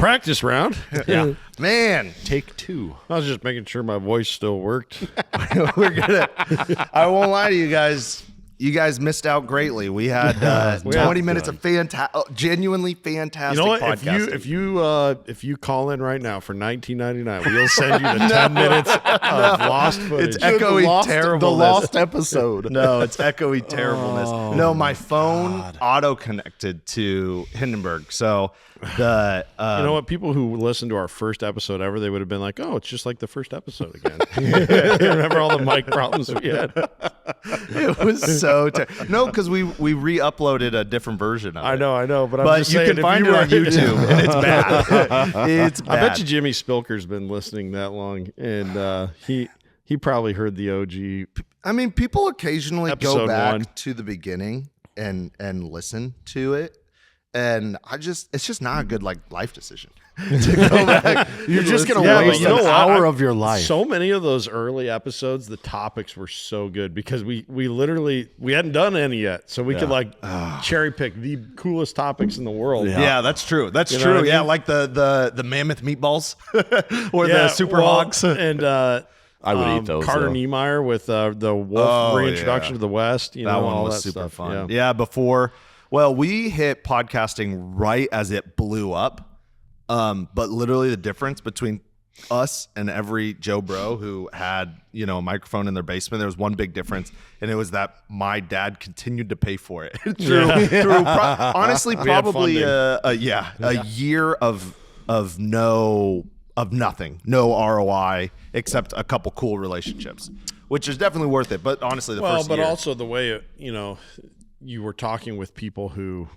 practice round. Yeah. Man, take 2. I was just making sure my voice still worked. I won't lie to you guys. You guys missed out greatly. We had 20 minutes of genuinely fantastic podcasting. If you call in right now for $19.99, we'll send you the 10 minutes of lost footage. It's echoey terribleness. The lost episode. No, it's echoey terribleness. No, my phone auto-connected to Hindenburg. So the you know what? People who listened to our first episode ever, they would have been like, "Oh, it's just like the first episode again." Remember all the mic problems we had? It was so no, because we re-uploaded a different version of it. I know, but I'm just you saying, can find it on YouTube, and it's bad. It's bad. I bet you Jimmy Spilker's been listening that long, and he probably heard the OG. I mean, people occasionally go Episode back 1. to the beginning and listen to it. And it's just not a good life decision to go back. You're just going to waste an hour of your life. So many of those early episodes, the topics were so good because we literally hadn't done any yet. So we could cherry pick the coolest topics in the world. Yeah, that's true. That's true. What I mean? Yeah, like the mammoth meatballs or the super hogs. And I would eat those. Carter though. Niemeyer with the wolf reintroduction to the West. That one all was that super stuff. fun. Yeah, before. Well, we hit podcasting right as it blew up. But literally the difference between us and every Joe Bro who had, a microphone in their basement, there was one big difference, and it was that my dad continued to pay for it. Honestly, probably a year of nothing, no ROI, except a couple cool relationships, which is definitely worth it. But honestly, the first year. Also the way, you were talking with people who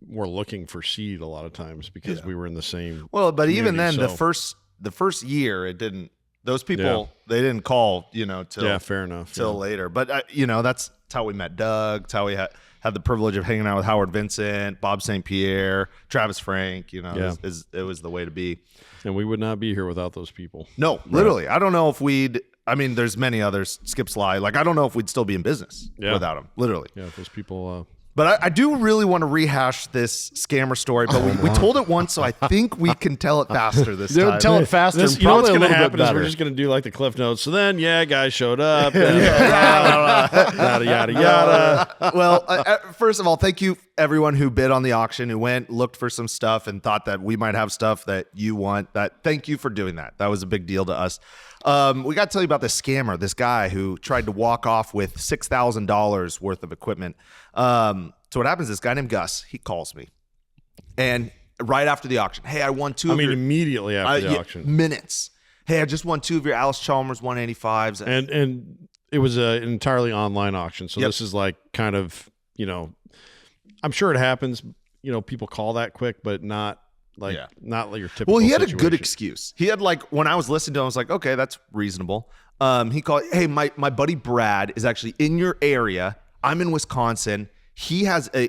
were looking for seed a lot of times because we were in the same. Well, but even then, the first year, it didn't. Those people they didn't call, till fair enough, till later. But that's how we met Doug. It's how we had the privilege of hanging out with Howard Vincent, Bob St. Pierre, Travis Frank. It was the way to be. And we would not be here without those people. No, literally, I don't know if we'd. I mean, there's many others. Skip Sly. I don't know if we'd still be in business without them. Literally. Yeah, those people. But I do really want to rehash this scammer story. But we told it once, so I think we can tell it faster this time. Tell it faster. What's probably going to a little happen bit is better. we're just going to do like the Cliff Notes. So then, guys showed up. Yada, yada, yada. Well, first of all, thank you everyone who bid on the auction, who went, looked for some stuff, and thought that we might have stuff that you want. Thank you for doing that. That was a big deal to us. We got to tell you about this scammer, this guy who tried to walk off with $6,000 worth of equipment. So what happens is this guy named Gus, he calls me. And right after the auction, hey, I won immediately after the auction. Minutes. Hey, I just won 2 of your Alice Chalmers 185s. And it was an entirely online auction. So this is kind of, I'm sure it happens, people call that quick, but not not like your typical Well, he had situation. a good excuse. He had when I was listening to him, I was like, okay, that's reasonable. He called, hey, my buddy Brad is actually in your area. I'm in Wisconsin. He has a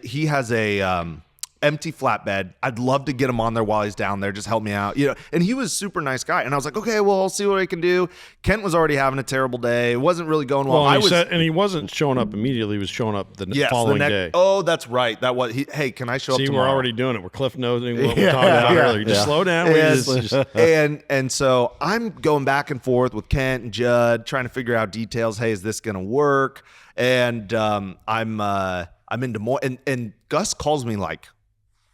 empty flatbed. I'd love to get him on there while he's down there. Just help me out, And he was a super nice guy. And I was like, okay, well, I'll see what I can do. Kent was already having a terrible day. It wasn't really going well. And he wasn't showing up immediately. He was showing up the following day. Oh, that's right. That was. Hey, can I show up tomorrow? We're already doing it. We're cliff nosing what we talked about earlier. Just slow down. And so I'm going back and forth with Kent and Judd, trying to figure out details. Hey, is this going to work? And I'm in Des Moines, and Gus calls me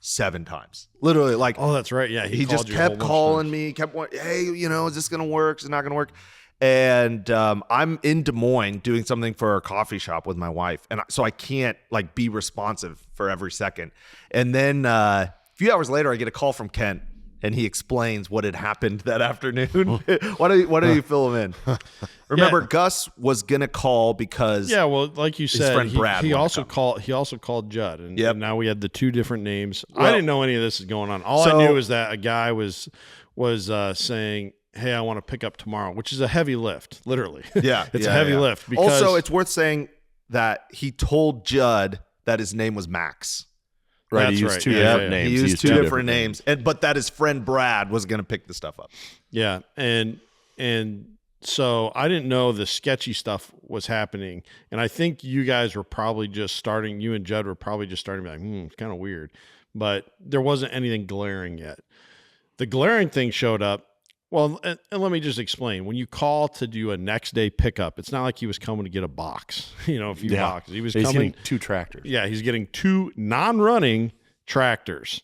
7 times, literally. Oh, that's right. Yeah, he just kept calling me, hey, is this gonna work? Is it not gonna work? And I'm in Des Moines doing something for a coffee shop with my wife, and so I can't be responsive for every second. And then a few hours later, I get a call from Kent, and he explains what had happened that afternoon. Why don't you fill him in? Remember, Gus was gonna call because like you said, his friend Brad he also called Judd, and now we had the 2 different names. Well, I didn't know any of this is going on. All I knew is that a guy was saying, hey, I want to pick up tomorrow, which is a heavy lift, literally. Yeah, it's a heavy lift. Because also, it's worth saying that he told Judd that his name was Max. Right, he used 2 different names. He used 2 different names, but that his friend Brad was going to pick the stuff up. Yeah, and so I didn't know the sketchy stuff was happening, and I think you guys were probably just starting. You and Judd were probably just starting to be like, it's kind of weird, but there wasn't anything glaring yet. The glaring thing showed up. Well, and let me just explain. When you call to do a next day pickup, it's not like he was coming to get a box, a few boxes. He's getting 2 tractors. Yeah, he's getting 2 non-running tractors.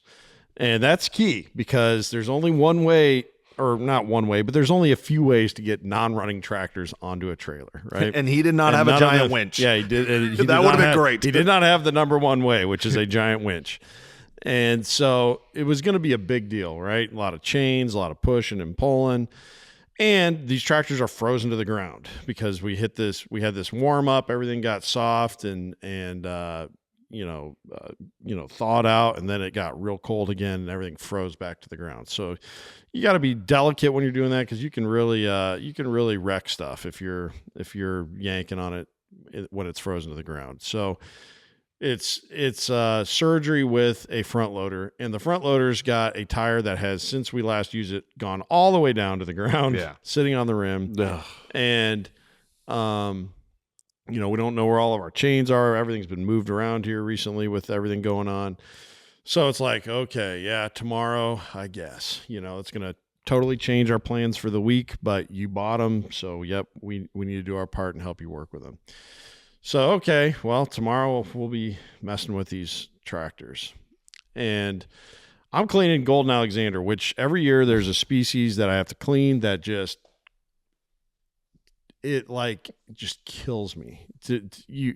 And that's key because there's only one way, or not one way, but there's only a few ways to get non-running tractors onto a trailer, right? And he did not have a giant winch. Yeah, he did. That would have been great. He did not have the number one way, which is a giant winch. And so it was going to be a big deal, right? A lot of chains, a lot of pushing and pulling. And these tractors are frozen to the ground because we had this warm up, everything got soft and thawed out, and then it got real cold again and everything froze back to the ground. So you got to be delicate when you're doing that because you can really wreck stuff if you're yanking on it when it's frozen to the ground. So it's surgery with a front loader, and the front loader's got a tire that has, since we last used it, gone all the way down to the ground, sitting on the rim. Ugh. And, we don't know where all of our chains are. Everything's been moved around here recently with everything going on. So it's like, okay, yeah, tomorrow, I guess, it's going to totally change our plans for the week, but you bought them. So, yep, we need to do our part and help you work with them. So, okay, well, tomorrow we'll be messing with these tractors. And I'm cleaning Golden Alexander, which every year there's a species that I have to clean that just kills me. You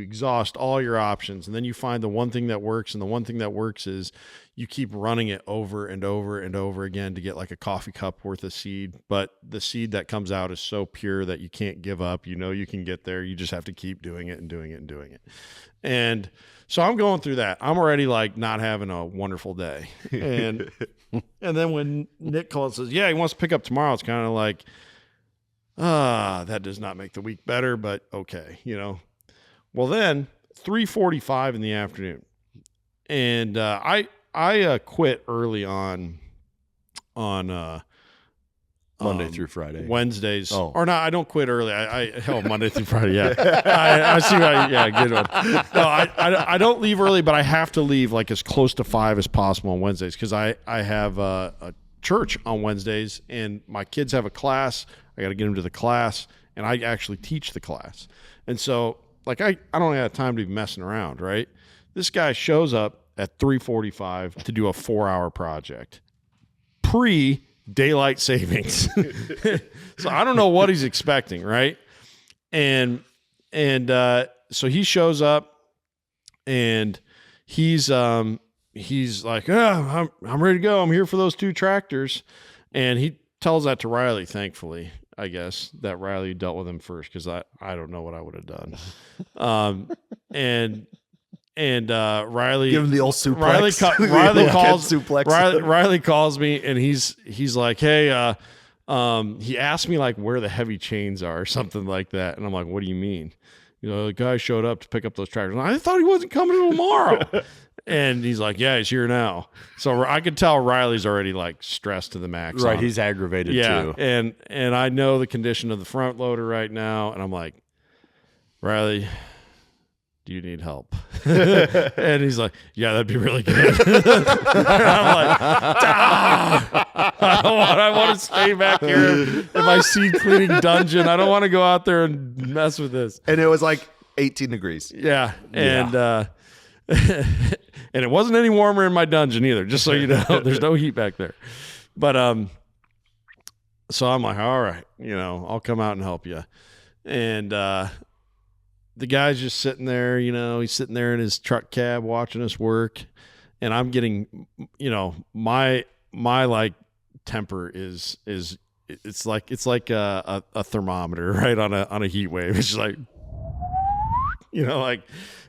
exhaust all your options, and then you find the one thing that works, and the one thing that works is you keep running it over and over and over again to get like a coffee cup worth of seed. But the seed that comes out is so pure that you can't give up. You can get there. You just have to keep doing it and doing it and doing it. And so I'm going through that. I'm already like not having a wonderful day. And then when Nick calls and says, yeah, he wants to pick up tomorrow, it's kind of like, that does not make the week better, but okay, Well, then 3:45 in the afternoon, and I quit early on Monday through Friday, Wednesdays, or not. I don't quit early. Monday through Friday. Yeah, I see. Good one. No, I don't leave early, but I have to leave like as close to 5 as possible on Wednesdays because I have a church on Wednesdays, and my kids have a class. I got to get them to the class, and I actually teach the class. And so, like, I don't have time to be messing around, right? This guy shows up at 3:45 to do a 4-hour project, pre-daylight savings. So I don't know what he's expecting, right? And so he shows up, and he's like, I'm ready to go. I'm here for those 2 tractors. And he tells that to Riley, thankfully, I guess, that Riley dealt with him first because I don't know what I would have done. And Riley, give him the old suplex. Riley calls me, and he's like, hey, he asked me like where the heavy chains are or something like that, and I'm like, what do you mean? The guy showed up to pick up those tractors. I thought he wasn't coming tomorrow. And he's like, yeah, he's here now. So I could tell Riley's already like stressed to the max. Right. He's aggravated too. And I know the condition of the front loader right now. And I'm like, Riley, do you need help? And he's like, yeah, that'd be really good. And I'm like, I want to stay back here in my seed cleaning dungeon. I don't want to go out there and mess with this. And it was like 18 degrees. Yeah. And, and it wasn't any warmer in my dungeon either, just so you know. There's no heat back there. But so I'm like, all right, I'll come out and help you. And the guy's just sitting there, he's sitting there in his truck cab watching us work. And I'm getting, my like temper is it's like a thermometer, right, on a heat wave. It's just like,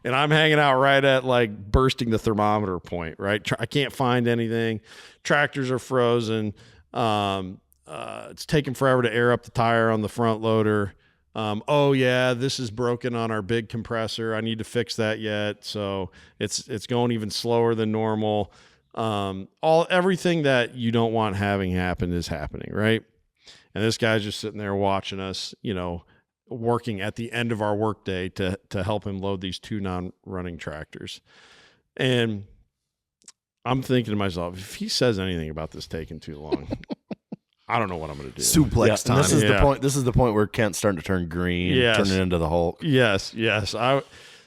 and I'm hanging out right at like bursting the thermometer point, right? I can't find anything. Tractors are frozen. It's taking forever to air up the tire on the front loader. This is broken on our big compressor. I need to fix that yet. So it's going even slower than normal. Everything that you don't want having happen is happening, right? And this guy's just sitting there watching us, working at the end of our workday to help him load these 2 non-running tractors. And I'm thinking to myself, if he says anything about this taking too long, I don't know what I'm going to do. Suplex time. This is the point. This is the point where Kent's starting to turn green, turning into the Hulk. Yes.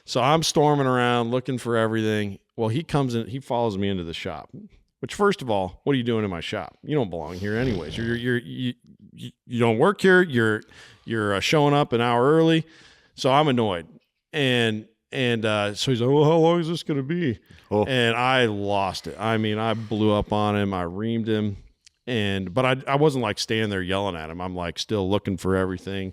So I'm storming around looking for everything. Well, he comes in. He follows me into the shop. Which, first of all, what are you doing in my shop? You don't belong here, anyways. You don't work here. You're showing up an hour early. So I'm annoyed. And so he's like, well, how long is this going to be? Oh. And I lost it. I mean, I blew up on him. I reamed him. But I wasn't like standing there yelling at him. I'm like still looking for everything.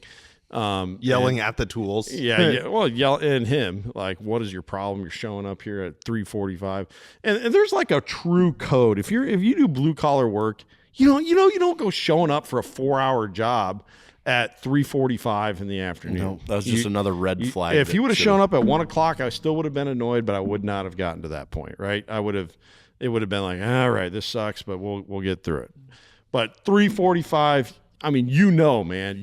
Yelling at the tools. Yeah. Well, yell at him. Like, what is your problem? You're showing up here at 3:45. And there's like a true code. If you do blue collar work, you don't go showing up for a 4-hour job at 3:45 in the afternoon. No, that was just another red flag. If you would have shown up at 1 o'clock, I still would have been annoyed, but I would not have gotten to that point, right? It would have been like, all right, this sucks, but we'll get through it. But 3:45, I mean, man,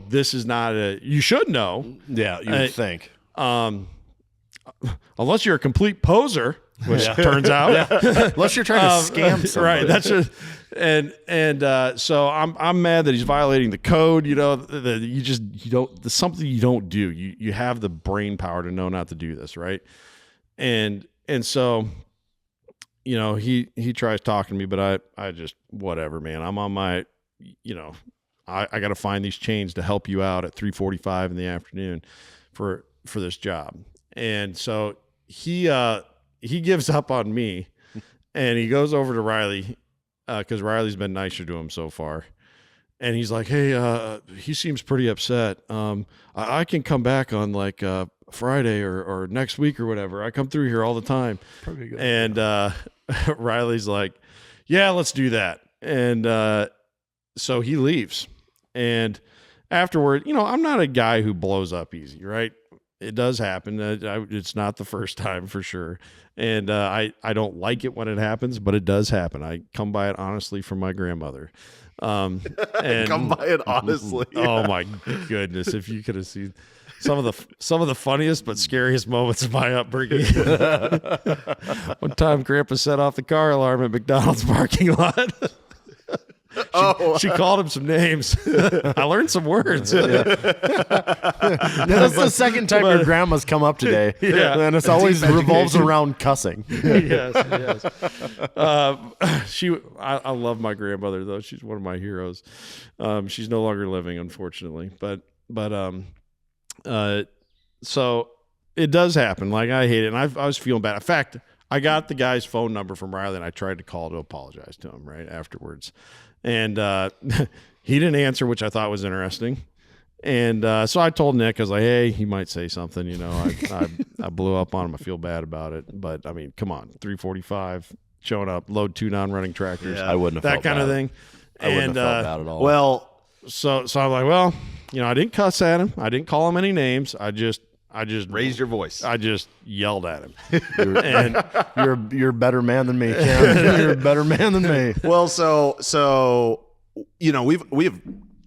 this is not you should know. Yeah, you would think. Unless you're a complete poser, which turns out. Unless you're trying to scam somebody. Right. That's just, so I'm mad that he's violating the code, that you don't, there's something you don't do. You have the brain power to know not to do this. Right. And so, he tries talking to me, but I just, whatever, man, I'm on my, I got to find these chains to help you out at 3:45 in the afternoon for this job. And so he gives up on me and he goes over to Riley, cause Riley's been nicer to him so far. And he's like, hey, he seems pretty upset. I can come back on like, Friday or next week or whatever. I come through here all the time. Pretty good. And, Riley's like, yeah, let's do that. And, so he leaves. And afterward, I'm not a guy who blows up easy, right? It does happen. It's not the first time for sure. And I don't like it when it happens, but it does happen. I come by it honestly from my grandmother. And come by it honestly. Oh my goodness. If you could have seen some of the funniest but scariest moments of my upbringing. One time Grandpa set off the car alarm at McDonald's parking lot. She called him some names. I learned some words. That's the second time your grandma's come up today. Yeah. And it's always revolves around cussing. Yes. I love my grandmother though. She's one of my heroes. She's no longer living, unfortunately. But so it does happen. Like I hate it. And I was feeling bad. In fact, I got the guy's phone number from Riley and I tried to call to apologize to him right afterwards. And he didn't answer, which I thought was interesting. And so I told Nick, I was like, hey, he might say something. I blew up on him. I feel bad about it. But, I mean, come on, 3:45, showing up, load 2 non-running tractors. Yeah, I wouldn't have that felt kind bad. of thing. I wouldn't have felt bad at all. Well, so I'm like, well, I didn't cuss at him. I didn't call him any names. I just raised your voice. I just yelled at him. You're a better man than me, Ken. You're a better man than me. Well, so we have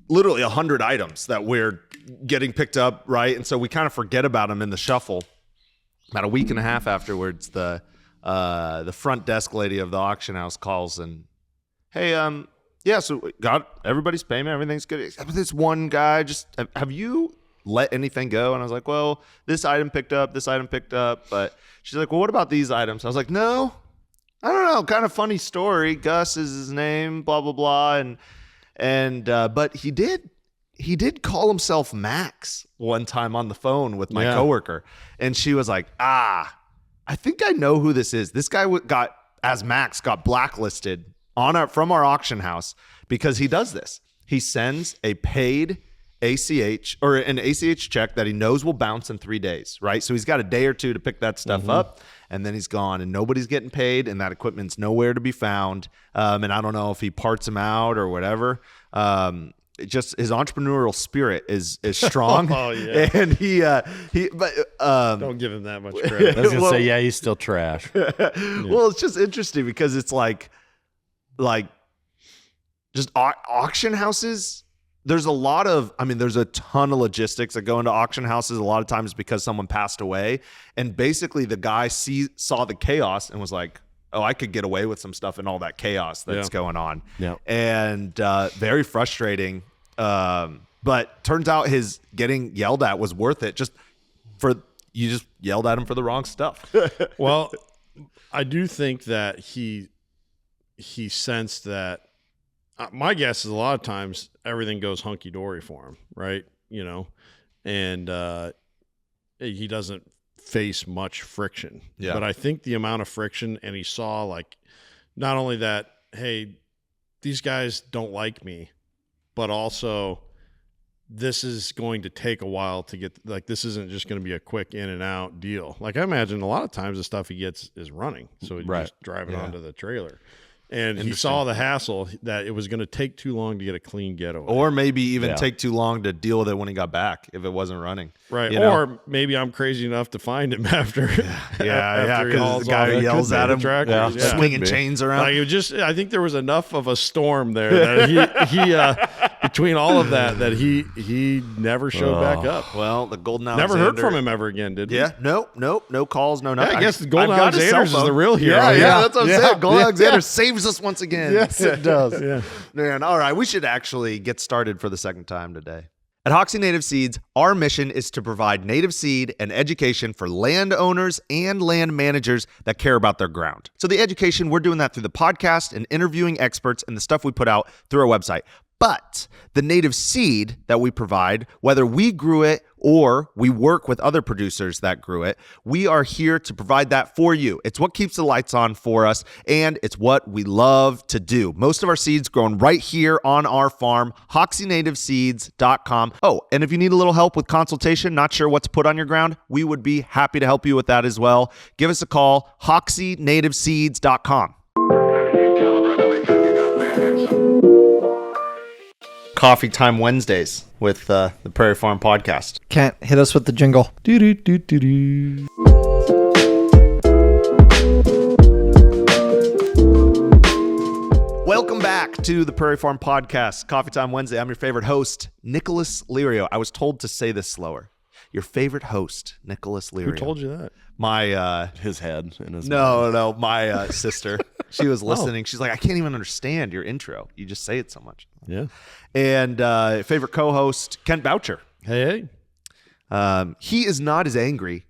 literally 100 items that we're getting picked up, right? And so we kind of forget about them in the shuffle. About a week and a half afterwards, the front desk lady of the auction house calls and, hey, so we got everybody's payment, everything's good. Except this one guy, just have you let anything go? And I was like, well, this item picked up, but she's like, well, what about these items? I was like, no, I don't know, kind of funny story. Gus is his name, blah blah blah, and but he did call himself Max one time on the phone with my coworker, and she was like, I think I know who this is. This guy got blacklisted from our auction house because he does this. He sends a paid ACH or an ACH check that he knows will bounce in 3 days, right? So he's got a day or two to pick that stuff up, and then he's gone, and nobody's getting paid, and that equipment's nowhere to be found. And I don't know if he parts them out or whatever. Just his entrepreneurial spirit is strong. Oh yeah, and but don't give him that much credit. I was gonna say, yeah, he's still trash. Well, it's just interesting because it's like just auction houses. There's a ton of logistics that go into auction houses. A lot of times because someone passed away, and basically the guy saw the chaos and was like, oh, I could get away with some stuff and all that chaos that's going on. Yeah. And very frustrating. But turns out his getting yelled at was worth it. You just yelled at him for the wrong stuff. Well, I do think that he sensed that. My guess is a lot of times everything goes hunky dory for him, right? And he doesn't face much friction. Yeah. But I think the amount of friction, and he saw like not only that, hey, these guys don't like me, but also this is going to take a while to get, like, this isn't just going to be a quick in and out deal. Like, I imagine a lot of times the stuff he gets is running. So he's just driving onto the trailer. And he saw the hassle that it was going to take too long to get a clean getaway. Or maybe even take too long to deal with it when he got back if it wasn't running. Right. Or maybe I'm crazy enough to find him after. Because the guy yells at him, swinging chains around. Like, I think there was enough of a storm there that he between all of that he never showed back up. Well, the Golden Alexander. Never heard from him ever again, did we? Yeah. No calls, no nothing. I guess the Golden Alexander is the real hero. Yeah, that's what I'm saying. Golden Alexander saves us once again. Yes, it does. Man, all right. We should actually get started for the second time today. At Hoxie Native Seeds, our mission is to provide native seed and education for landowners and land managers that care about their ground. So the education, we're doing that through the podcast and interviewing experts and the stuff we put out through our website. But the native seed that we provide, whether we grew it or we work with other producers that grew it, we are here to provide that for you. It's what keeps the lights on for us, and it's what we love to do. Most of our seeds grown right here on our farm, hoxienativeseeds.com. Oh, and if you need a little help with consultation, not sure what to put on your ground, we would be happy to help you with that as well. Give us a call, hoxienativeseeds.com. Coffee Time Wednesdays with the Prairie Farm Podcast. Kent, hit us with the jingle. Welcome back to the Prairie Farm Podcast, Coffee Time Wednesday. I'm your favorite host, Nicolas Lirio. I was told to say this slower. Your favorite host, Nicolas Lirio. Who told you that? My his head and his no, my sister. She was listening. She's like, I can't even understand your intro. You just say it so much. Yeah. And favorite co-host, Kent Boucher. Hey. He is not as angry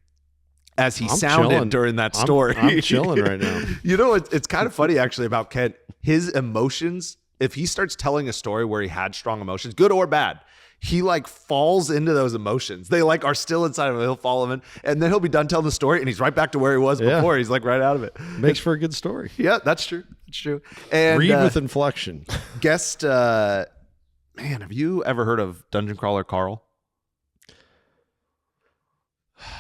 as he sounded chilling during that story. I'm chilling right now. You know, it's kind of funny actually about Kent. His emotions, if he starts telling a story where he had strong emotions, good or bad, he like falls into those emotions. They like are still inside of him. He'll follow him, and then he'll be done telling the story, and he's right back to where he was before. He's like right out of it. Makes for a good story. Yeah, that's true. It's true. And read with inflection. Guest, man, have you ever heard of Dungeon Crawler Carl?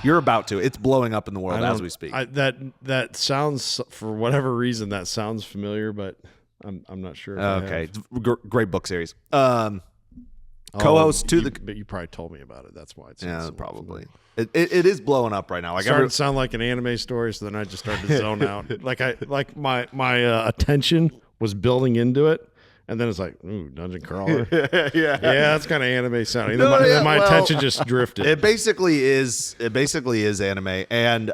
You're about to. It's blowing up in the world as we speak. That sounds, for whatever reason, that sounds familiar, but I'm not sure. Okay, great book series. Co-host but you probably told me about it. That's why it's probably it is blowing up right now. Like started to sound like an anime story, so then I just started to zone out. Like my attention was building into it, and then it's like, ooh, Dungeon Crawler. yeah, that's kind of anime sounding. Then my attention just drifted. It basically is anime, and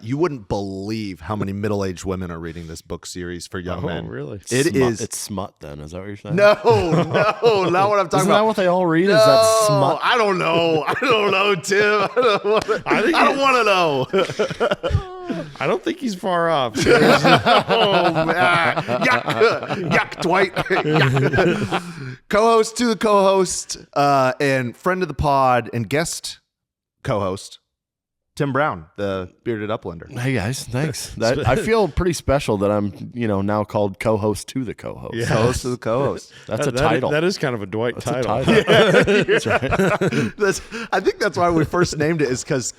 you wouldn't believe how many middle-aged women are reading this book series for young men. Oh, really? It's smut then, is that what you're saying? No, not what I'm talking about. Isn't that what they all read? No, is that smut? I don't know, Tim. I don't want to know. I don't think he's far off. Yuck, Dwight. Co-host to the co-host and friend of the pod and guest co-host, Tim Brown, the Bearded Uplander. Hey guys, thanks. I feel pretty special that I'm, now called co-host to the co-host. Yeah. Co-host to the co-host. That's a title. That is kind of a Dwight title. That's right. I think that's why we first named it, is because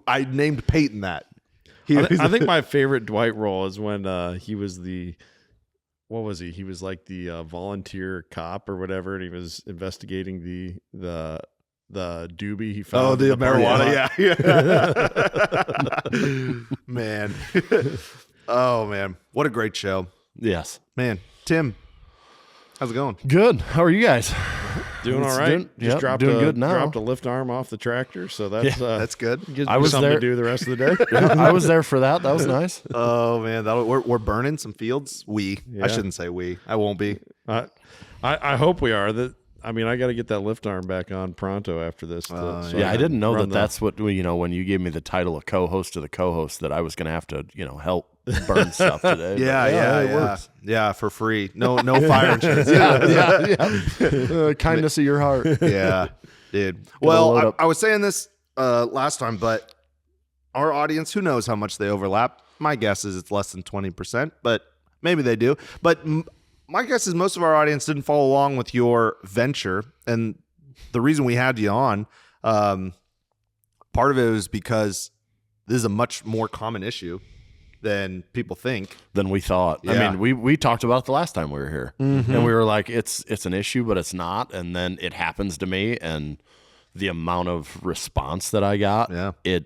I named Peyton that. I think my favorite Dwight role is when he was what was he? He was like the volunteer cop or whatever, and he was investigating the doobie he found. Oh, the marijuana. Yeah. Man. Oh, man. What a great show. Yes. Man. Tim, how's it going? Good. How are you guys? Doing all right. Just dropped good now. Dropped a lift arm off the tractor, so that's That's good. gives I me was something there- to do the rest of the day. I was there for that. That was nice. Oh man, we're burning some fields. I Yeah. shouldn't say we. I won't be. I hope we are. I got to get that lift arm back on pronto after this. Yeah, I didn't know that's what when you gave me the title of co-host to the co-host that I was going to have to help burn stuff today. Yeah, it works. Yeah, for free. No fire insurance. Kindness of your heart. Yeah, dude. load Well, up. I was saying this last time, but our audience, who knows how much they overlap? My guess is it's less than 20%, but maybe they do. But my guess is most of our audience didn't follow along with your venture, and the reason we had you on, part of it was because this is a much more common issue than people think. Than we thought. Yeah. I mean, we talked about it the last time we were here, and we were like, it's an issue, but it's not. And then it happens to me, and the amount of response that I got,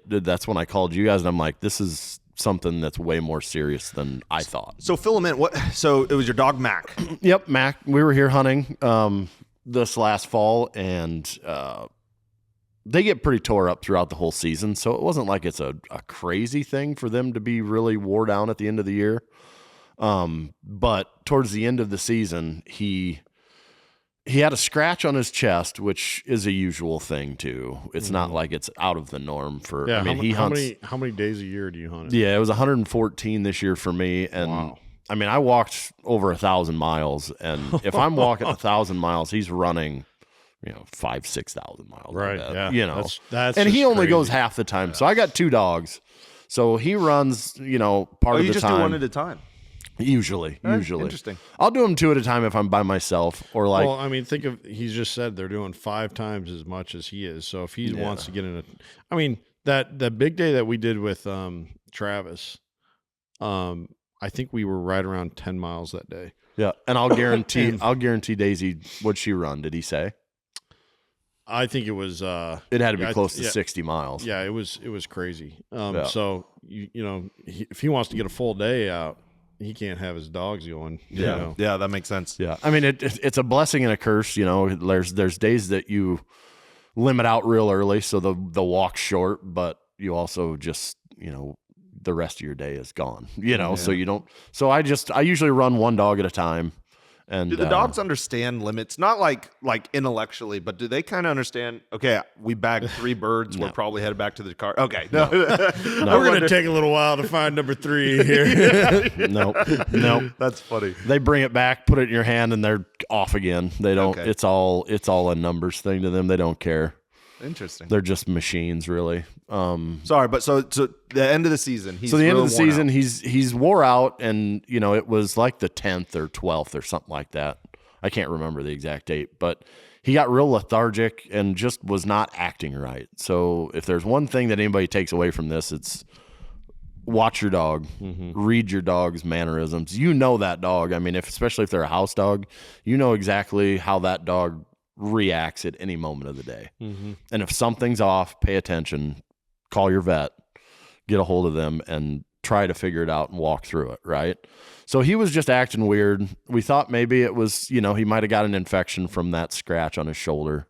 that's when I called you guys, and I'm like, this is something that's way more serious than I thought. So fill them in. So it was your dog Mac. Yep, Mac. We were here hunting this last fall, and they get pretty tore up throughout the whole season. So it wasn't like it's a crazy thing for them to be really wore down at the end of the year. But towards the end of the season, he had a scratch on his chest, which is a usual thing too. It's not like it's out of the norm for. Yeah, I mean, he hunts. How many days a year do you hunt? Yeah, it was 114 this year for me, and Wow. I mean, I walked over 1,000 miles, and if I'm walking 1,000 miles, he's running, 5,000-6,000 miles. Right. I bet, Yeah. That's and he just only crazy. goes half the time. So I got 2 dogs, so he runs, part of You the just time. do one at a time. Usually. Interesting. I'll do them 2 at a time if I'm by myself, or like. Well, I mean, he's just said they're doing 5 times as much as he is. So if he wants to get in that big day that we did with Travis, I think we were right around 10 miles that day. Yeah, and I'll guarantee Daisy, what'd she run? Did he say? I think it was. It had to be close to 60 miles. Yeah, it was crazy. So if he wants to get a full day out, he can't have his dogs going. Yeah, that makes sense. Yeah, I mean it's a blessing and a curse. There's days that you limit out real early, so the walk short, but you also just the rest of your day is gone. So you don't. So I usually run one dog at a time. And do the dogs understand limits? Not like intellectually, but do they kind of understand? Okay, we bagged 3 birds. We're probably headed back to the car. Okay, no. We're gonna take a little while to find number 3 here. Nope. That's funny. They bring it back, put it in your hand, and they're off again. They don't. Okay. It's all a numbers thing to them. They don't care. Interesting. They're just machines, really. Sorry, but so the end of the season. The end of the season, he's wore out, and it was like the 10th or 12th or something like that. I can't remember the exact date, but he got real lethargic and just was not acting right. So if there's one thing that anybody takes away from this, it's watch your dog, read your dog's mannerisms. That dog. I mean, especially if they're a house dog, exactly how that dog reacts at any moment of the day. And if something's off, pay attention, call your vet, get a hold of them, and try to figure it out and walk through it, right? So he was just acting weird. We thought maybe it was, he might have got an infection from that scratch on his shoulder.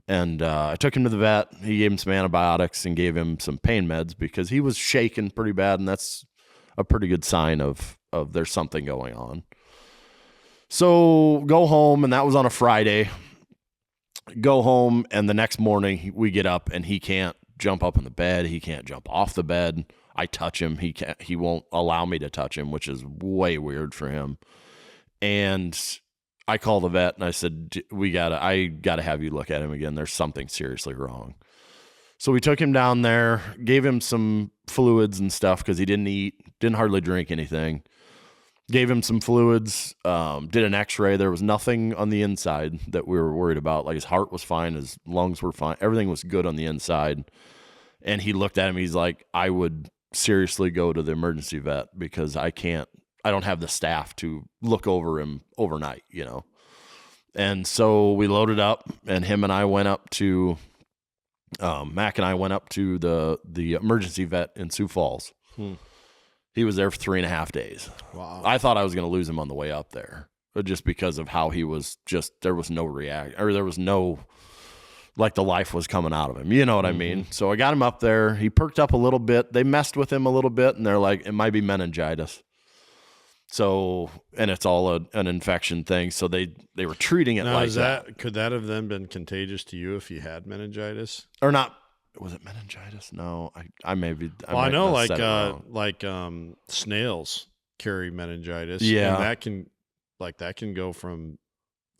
And I took him to the vet. He gave him some antibiotics and gave him some pain meds because he was shaking pretty bad, and that's a pretty good sign of there's something going on. So go home, and that was on a Friday. Go home, and the next morning we get up, and he can't jump up in the bed. He can't jump off the bed. I touch him. He won't allow me to touch him, which is way weird for him. And I call the vet, and I said, I gotta have you look at him again. There's something seriously wrong. So we took him down there, gave him some fluids and stuff because he didn't eat, didn't hardly drink anything. Gave him some fluids, did an x-ray. There was nothing on the inside that we were worried about. Like his heart was fine, his lungs were fine. Everything was good on the inside. And he looked at him. He's like, I would seriously go to the emergency vet because I don't have the staff to look over him overnight, And so we loaded up, and him and I went up to, Mac and I went up to the emergency vet in Sioux Falls. He was there for 3.5 days. Wow. I thought I was going to lose him on the way up there. just because of how he was there was no react, or there was no, like the life was coming out of him. You know what I mean? So I got him up there. He perked up a little bit. They messed with him a little bit, and they're like, it might be meningitis. So, and it's all an infection thing. So they were treating it like that. Could that have then been contagious to you if you had meningitis? Or not? Was it meningitis? No, I maybe. I know, like snails carry meningitis. Yeah, and that can go from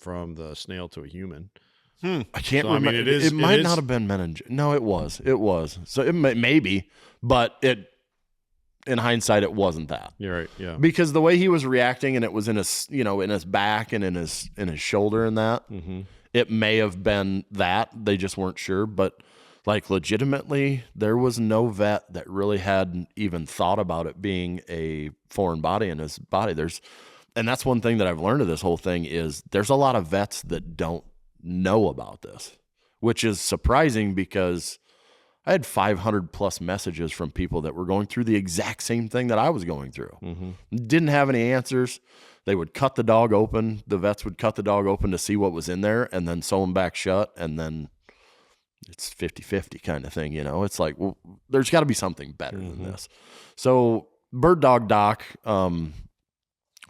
the snail to a human. I can't remember. It might not have been meningitis. No, it was. It was. So it maybe, but in hindsight, it wasn't that. You're right. Yeah. Because the way he was reacting, and it was in his, in his back and in his shoulder, and that it may have been that. They just weren't sure, but. Like legitimately, there was no vet that really had even thought about it being a foreign body in his body. And that's one thing that I've learned of this whole thing is there's a lot of vets that don't know about this, which is surprising because I had 500 plus messages from people that were going through the exact same thing that I was going through. Didn't have any answers. They would cut the dog open. The vets would cut the dog open to see what was in there and then sew him back shut, and then it's 50-50 kind of thing, It's like, well, there's got to be something better than this. So bird dog doc,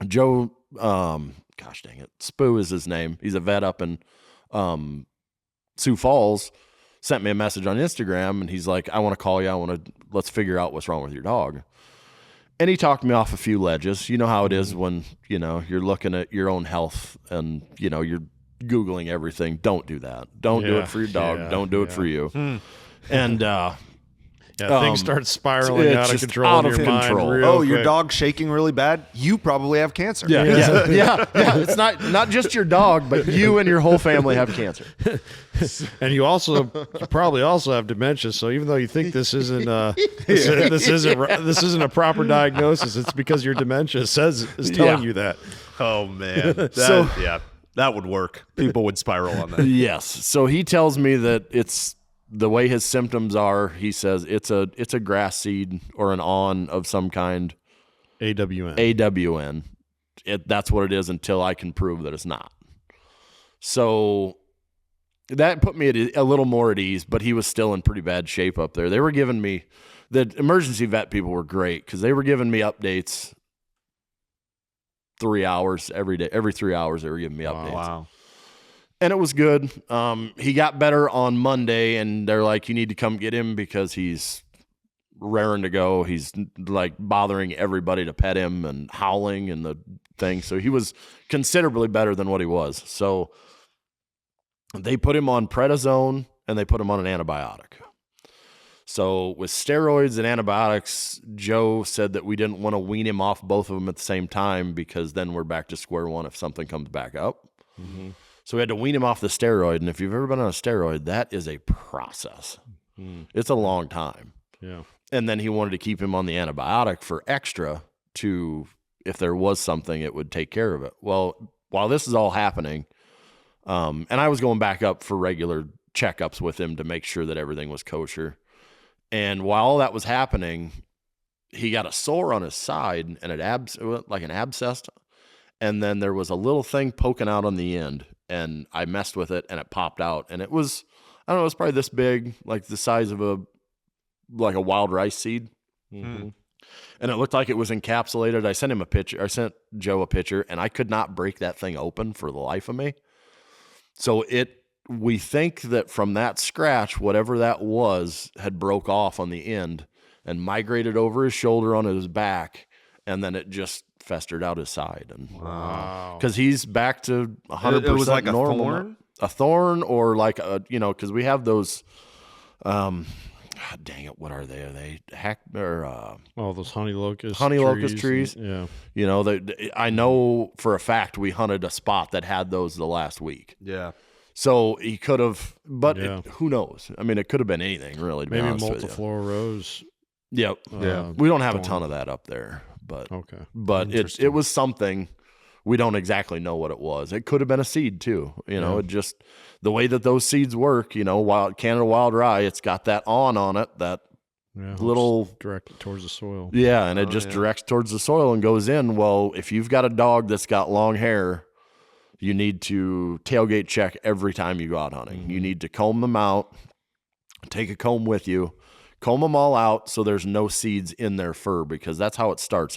Joe, gosh dang it, Spoo is his name. He's a vet up in Sioux Falls. Sent me a message on Instagram, and he's like, I want to call you. Let's figure out what's wrong with your dog. And he talked me off a few ledges. You know how it is when, you're looking at your own health and, you're Googling everything. Don't do that. Don't do it for your dog. Don't do it for you. And things start spiraling out of control in your mind. Your dog's shaking really bad. You probably have cancer. Yeah. It's not just your dog, but you and your whole family have cancer. And you probably also have dementia. So even though you think this isn't this isn't a proper diagnosis, it's because your dementia is telling you that. Oh man. That would work. People would spiral on that. Yes. So he tells me that it's the way his symptoms are. He says it's a grass seed or an awn of some kind. AWN. That's what it is until I can prove that it's not. So that put me a little more at ease, but he was still in pretty bad shape up there. They were giving me, the emergency vet people were great because they were giving me updates 3 hours every day. Every 3 hours they were giving me updates. Wow. And it was good. He got better on Monday, and they're like, you need to come get him because he's raring to go. He's like bothering everybody to pet him and howling and the thing. So he was considerably better than what he was. So they put him on prednisone and they put him on an antibiotic. So with steroids and antibiotics, Joe said that we didn't want to wean him off both of them at the same time because then we're back to square one if something comes back up. So we had to wean him off the steroid. And if you've ever been on a steroid, that is a process. It's a long time. Yeah. And then he wanted to keep him on the antibiotic for extra to, if there was something, it would take care of it. Well, while this is all happening, and I was going back up for regular checkups with him to make sure that everything was kosher. And while all that was happening, he got a sore on his side and like an abscess. And then there was a little thing poking out on the end. And I messed with it and it popped out. And it was, I don't know, it was probably this big, like the size of a wild rice seed. And it looked like it was encapsulated. I sent Joe a picture, and I could not break that thing open for the life of me. So we think that from that scratch, whatever that was had broke off on the end and migrated over his shoulder onto his back, and then it just festered out his side. And because he's back to 100% it was like normal. A thorn or like because we have those. Dang it! What are they? Are they those honey locust trees? Yeah. I know for a fact we hunted a spot that had those the last week. Yeah. So he could have, but who knows? I mean, it could have been anything, really. To maybe be honest multiflora rose. Yep. We don't have a ton of that up there, but it was something. We don't exactly know what it was. It could have been a seed too. It just the way that those seeds work. Canada wild rye, it's got that on it. That little directed towards the soil. Yeah, and it just directs towards the soil and goes in. Well, if you've got a dog that's got long hair, You need to tailgate check every time you go out hunting. You need to comb them out, take a comb with you, comb them all out so there's no seeds in their fur, because that's how it starts.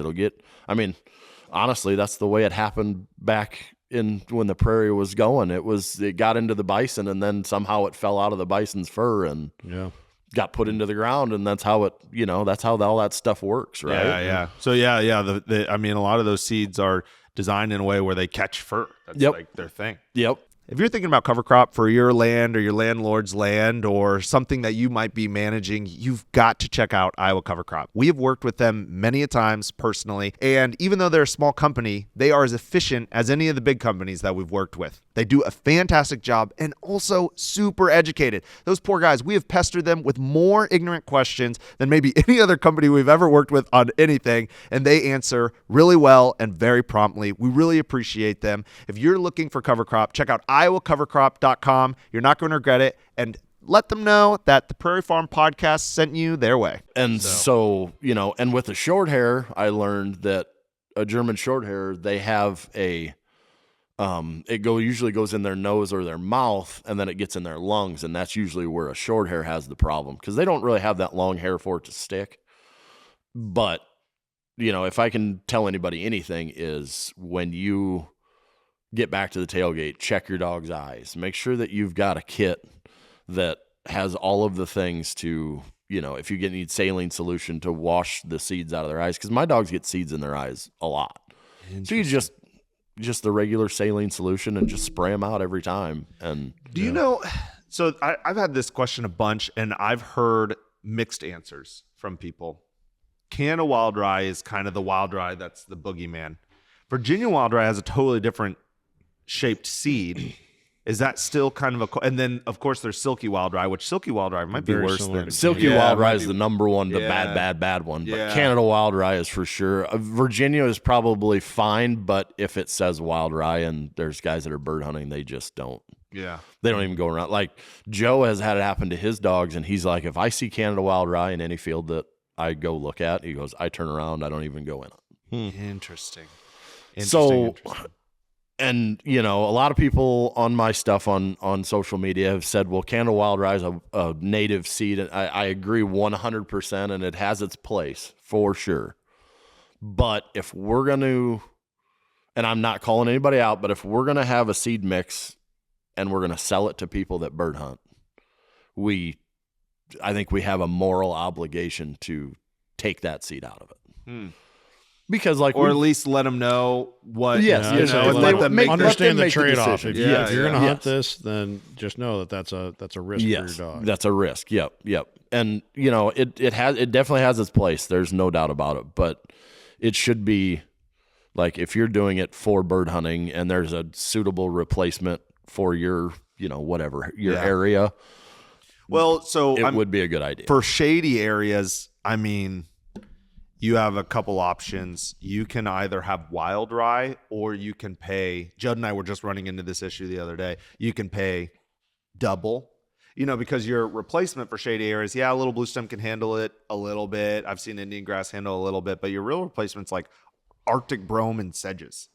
Honestly, that's the way it happened back in when the prairie was going. It got into the bison, and then somehow it fell out of the bison's fur and got put into the ground, and that's how that's how all that stuff works, right? Yeah. So a lot of those seeds are designed in a way where they catch fur. That's like their thing. Yep. If you're thinking about cover crop for your land or your landlord's land or something that you might be managing, you've got to check out Iowa Cover Crop. We have worked with them many a times personally, and even though they're a small company, they are as efficient as any of the big companies that we've worked with. They do a fantastic job and also super educated. Those poor guys, we have pestered them with more ignorant questions than maybe any other company we've ever worked with on anything, and they answer really well and very promptly. We really appreciate them. If you're looking for cover crop, check out iowacovercrop.com. You're not going to regret it. And let them know that the Prairie Farm Podcast sent you their way. And so and with the short hair, I learned that a German short hair, they have a usually goes in their nose or their mouth, and then it gets in their lungs, and that's usually where a short hair has the problem, because they don't really have that long hair for it to stick. But if I can tell anybody anything, is when you get back to the tailgate, check your dog's eyes. Make sure that you've got a kit that has all of the things to, if you need saline solution to wash the seeds out of their eyes, because my dogs get seeds in their eyes a lot. So you just the regular saline solution and just spray them out every time. And do you know? So I've had this question a bunch, and I've heard mixed answers from people. Canada wild rye is kind of the wild rye that's the boogeyman. Virginia wild rye has a totally different shaped seed. Is that still kind of and then of course there's silky wild rye, which silky wild rye might be Very worse similar. than silky wild rye is the number one, the Yeah. bad one. But Yeah. Canada wild rye is for sure. Virginia is probably fine, but if it says wild rye and there's guys that are bird hunting, they just don't. Yeah. They don't even go around. Like Joe has had it happen to his dogs, and he's like, if I see Canada wild rye in any field that I go look at, he goes, I turn around, I don't even go in it. Interesting. So, and a lot of people on my stuff on social media have said, well, Canada wild rye is a native seed. And I agree 100%, and it has its place for sure. But if we're going to, and I'm not calling anybody out, but if we're going to have a seed mix and we're going to sell it to people that bird hunt, I think we have a moral obligation to take that seed out of it. Because or at least let them know what. Yes, let them make understand the make the trade-off. decision. If you're going to hunt Yes. this, then just know that that's a risk for your dog. That's a risk. Yep. And it definitely has its place. There's no doubt about it. But it should be like, if you're doing it for bird hunting and there's a suitable replacement for your area. Well, so it would be a good idea for shady areas. I mean, you have a couple options. You can either have wild rye, or you can pay. Judd and I were just running into this issue the other day. You can pay double, because your replacement for shady areas, a little blue stem can handle it a little bit. I've seen Indian grass handle a little bit, but your real replacement's like Arctic brome and sedges.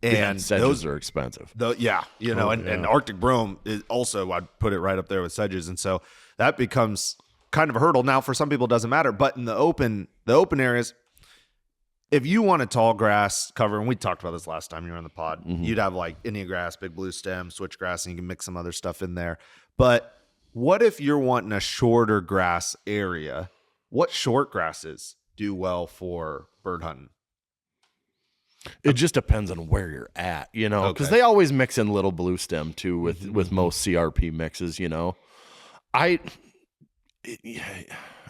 And sedges those are expensive. And Arctic brome is also, I'd put it right up there with sedges. And so that becomes kind of a hurdle. Now, for some people, it doesn't matter, but in the open areas, if you want a tall grass cover, and we talked about this last time you were on the pod, you'd have like Indian grass, big blue stem, switchgrass, and you can mix some other stuff in there. But what if you're wanting a shorter grass area? What short grasses do well for bird hunting? It just depends on where you're at, because they always mix in little blue stem too with most CRP mixes,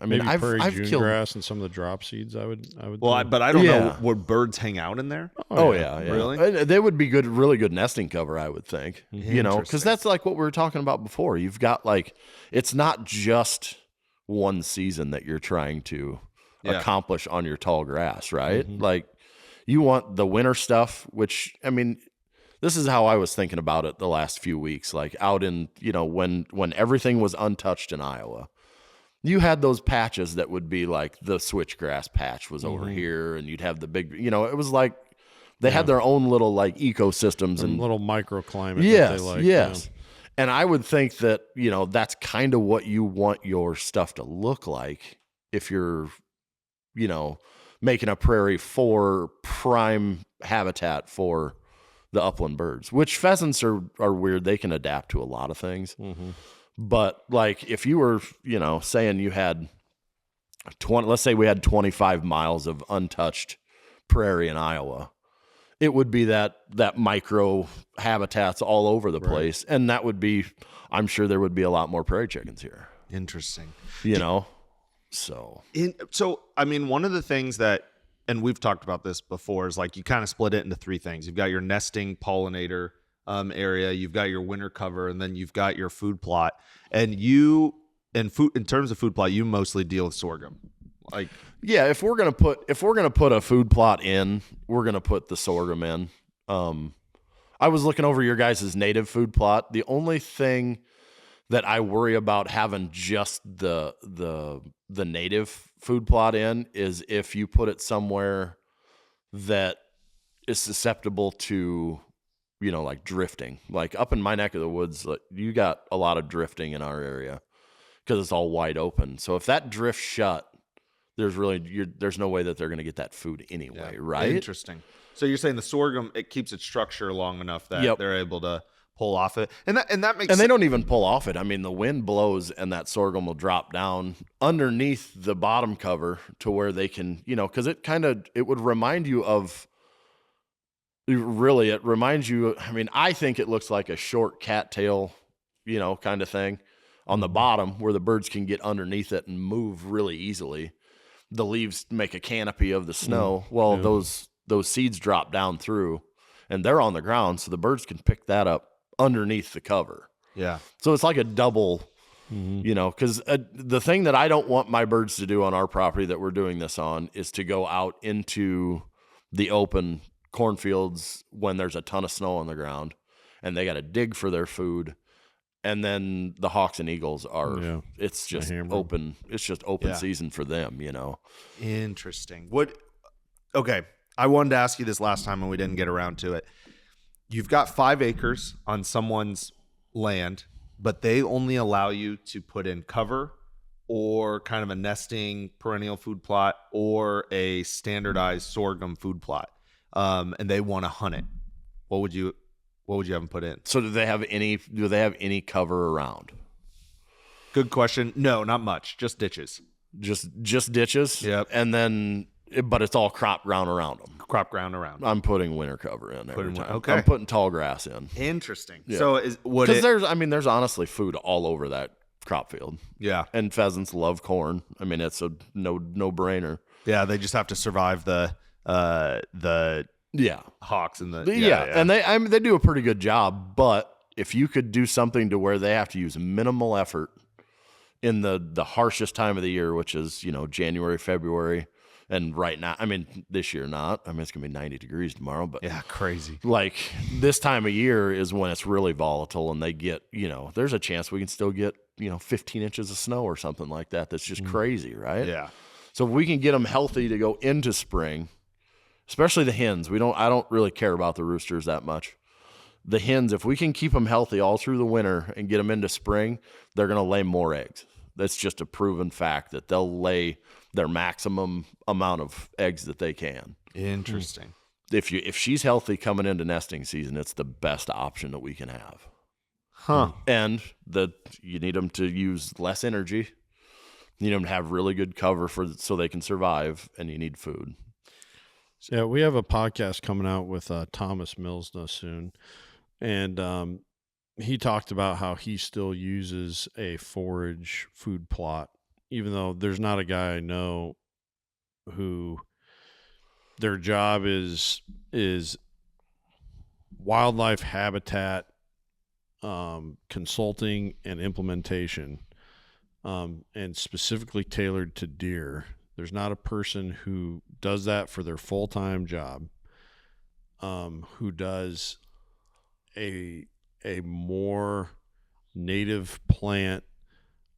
Maybe I've June killed grass and some of the drop seeds. I would. Well, do. but I don't know. Would birds hang out in there? Oh yeah. Really? They would be really good nesting cover, I would think. Because that's like what we were talking about before. You've got it's not just one season that you're trying to accomplish on your tall grass, right? Like, you want the winter stuff, which, this is how I was thinking about it the last few weeks. Like, out in, when everything was untouched in Iowa, you had those patches that would be like the switchgrass patch was over here, and you'd have the big, it was like They had their own little like ecosystems and little microclimate that yes, they like. yes. And I would think that, that's kind of what you want your stuff to look like if you're, making a prairie for prime habitat for the upland birds, which pheasants are weird. They can adapt to a lot of things. Mm-hmm. But like if you were, saying you had 20, let's say we had 25 miles of untouched prairie in Iowa, it would be that micro habitats all over the place. And that would be, I'm sure there would be a lot more prairie chickens here. Interesting. So I mean, one of the things that, and we've talked about this before, is like you kind of split it into three things. You've got your nesting pollinator area, you've got your winter cover, and then you've got your food plot. And in terms of food plot, you mostly deal with sorghum. Like, yeah, if we're gonna put a food plot in, we're gonna put the sorghum in. I was looking over your guys' native food plot. The only thing that I worry about having just the native food plot in is if you put it somewhere that is susceptible to, like drifting. Like up in my neck of the woods, like, you got a lot of drifting in our area because it's all wide open. So if that drifts shut, there's no way that they're going to get that food anyway, right? Interesting. So you're saying the sorghum, it keeps its structure long enough that they're able to pull off it, and that makes sense. And they don't even pull off it. I mean, the wind blows and that sorghum will drop down underneath the bottom cover to where they can, because it would remind you of. Really, it reminds you. I mean, I think it looks like a short cattail, kind of thing on the bottom where the birds can get underneath it and move really easily. The leaves make a canopy of the snow. Well, those seeds drop down through, and they're on the ground, so the birds can pick that up underneath the cover. Yeah. So it's like a double, because the thing that I don't want my birds to do on our property that we're doing this on is to go out into the open cornfields when there's a ton of snow on the ground and they got to dig for their food. And then the hawks and eagles are, it's just open. It's just open season for them, Interesting. Okay. I wanted to ask you this last time and we didn't get around to it. You've got 5 acres on someone's land, but they only allow you to put in cover or kind of a nesting perennial food plot or a standardized sorghum food plot. And they want to hunt it. What would you have them put in? So do they have any cover around? Good question. No, not much. Just ditches. Just ditches? Yep. And then, but it's all crop ground around them. Crop ground around. I'm putting winter cover in every time. Okay. I'm putting tall grass in. Interesting. Yeah. So there's honestly food all over that crop field. Yeah. And pheasants love corn. I mean, it's a no brainer. Yeah, they just have to survive the hawks and and they do a pretty good job. But if you could do something to where they have to use minimal effort in the harshest time of the year, which is January, February. And right now, I mean, this year not. I mean, it's going to be 90 degrees tomorrow. But yeah, crazy. Like this time of year is when it's really volatile and they get, there's a chance we can still get, 15 inches of snow or something like that. That's just crazy, right? Yeah. So if we can get them healthy to go into spring, especially the hens, I don't really care about the roosters that much. The hens, if we can keep them healthy all through the winter and get them into spring, they're going to lay more eggs. That's just a proven fact that they'll lay their maximum amount of eggs that they can. Interesting. If she's healthy coming into nesting season, it's the best option that we can have. Huh. And you need them to use less energy. You need them to have really good cover so they can survive, and you need food. Yeah, we have a podcast coming out with Thomas Milsna soon, and he talked about how he still uses a forage food plot, even though there's not a guy I know who their job is wildlife habitat consulting and implementation, and specifically tailored to deer. There's not a person who does that for their full-time job, who does a more native plant